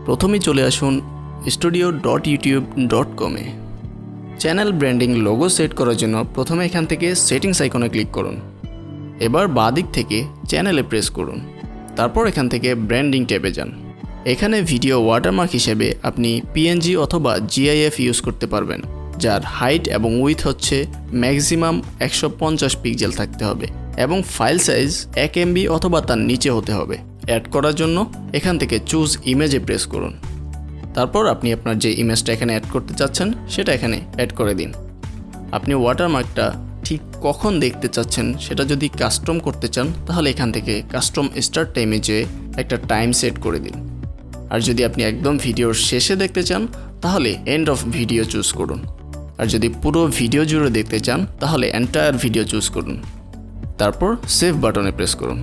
প্রথমেই চলে আসুন studio.youtube.com-এ। চ্যানেল ব্র্যান্ডিং লোগো সেট করার জন্য প্রথমে এখান থেকে সেটিংস আইকনে ক্লিক করুন। এবার বাঁ দিক থেকে চ্যানেলে প্রেস করুন। তারপর এখান থেকে ব্র্যান্ডিং ট্যাবে যান। এখানে ভিডিও ওয়াটারমার্ক হিসেবে আপনি PNG অথবা GIF ইউজ করতে পারবেন, যার হাইট এবং উইথ হচ্ছে ম্যাক্সিমাম 150 পিক্সেল থাকতে হবে এবং ফাইল সাইজ 1 MB অথবা তার নিচে হতে হবে। অ্যাড করার জন্য এখান থেকে চুজ ইমেজে প্রেস করুন। তারপর আপনি আপনার যে ইমেজটা এখানে অ্যাড করতে চাচ্ছেন সেটা এখানে অ্যাড করে দিন। আপনি ওয়াটারমার্কটা ঠিক কখন দেখতে চাচ্ছেন সেটা যদি কাস্টম করতে চান তাহলে এখান থেকে কাস্টম স্টার্ট টাইমে যেয়ে একটা টাইম সেট করে দিন। আর যদি আপনি একদম ভিডিওর শেষে দেখতে চান তাহলে এন্ড অফ ভিডিও চুজ করুন। আর যদি পুরো ভিডিও জুড়ে দেখতে চান তাহলে এন্টায়ার ভিডিও চুজ করুন। তারপর সেভ বাটনে প্রেস করুন।